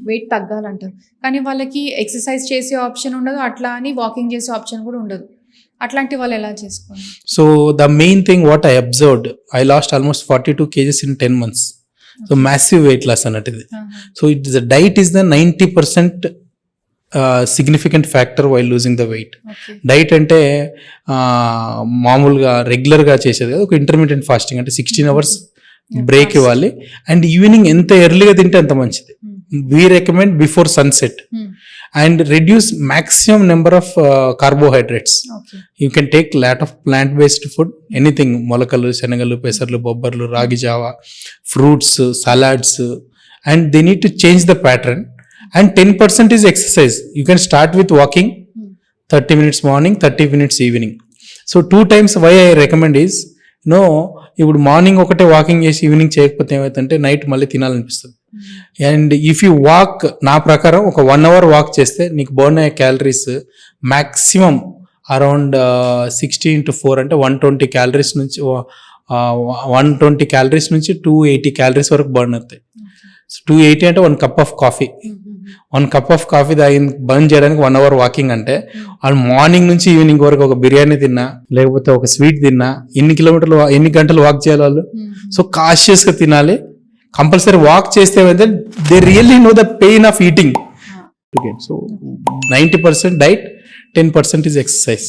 Wait తగ్గాలంటారు. కానీ వాళ్ళకి exercise చేసే ఆప్షన్ ఉండదు. అట్లా అని వాకింగ్ చేసే ఆప్షన్ కూడా ఉండదు. అట్లాంటి వాళ్ళు ఎలా చేసుకోవాలి? So the main thing what I observed, I lost almost 42 kgs in 10 months. So massive weight loss అన్నట్టు. So the diet is the 90% significant factor while losing the weight. Diet అంటే మామూలుగా రెగ్యులర్గా చేసేది కదా, ఒక ఇంటర్మీడియట్ ఫాస్టింగ్ అంటే 16 hours break ఇవ్వాలి. And evening ఎంత ఎర్లీగా తింటే అంత మంచిది. We recommend before sunset and reduce maximum number of carbohydrates. You can take lot of plant based food, anything, మొలకలు, శనగలు, పెసర్లు, బొబ్బర్లు, రాగి Java, fruits, salads, and they need to change the pattern. And 10% is exercise. You can start with walking 30 minutes morning, 30 minutes evening. So 2 times why I recommend is, ఇప్పుడు morning ఒకటే walking చేసి evening చేయకపోతే ఏమవుతుందంటే night మళ్ళీ తినాలనిపిస్తుంది. And if you walk, నా ప్రకారం ఒక 1 hour వాక్ చేస్తే నీకు బర్న్ అయ్యే క్యాలరీస్ మ్యాక్సిమం అరౌండ్ 60 into 4 అంటే 120 క్యాలరీస్ నుంచి 120 క్యాలరీస్ నుంచి 280 క్యాలరీస్ వరకు బర్న్ అవుతాయి. 280 అంటే 1 cup of coffee. 1 cup of coffee burn చేయడానికి 1 hour వాకింగ్ అంటే వాళ్ళు మార్నింగ్ నుంచి ఈవినింగ్ వరకు ఒక బిర్యానీ తిన్నా లేకపోతే ఒక స్వీట్ తిన్నా ఎన్ని గంటలు వాక్ చేయాలి వాళ్ళు. సో కాషియస్ గా తినాలి. కంపల్సరీ వాక్ చేస్తే they really know the pain of eating. So 90% diet, 10% is exercise.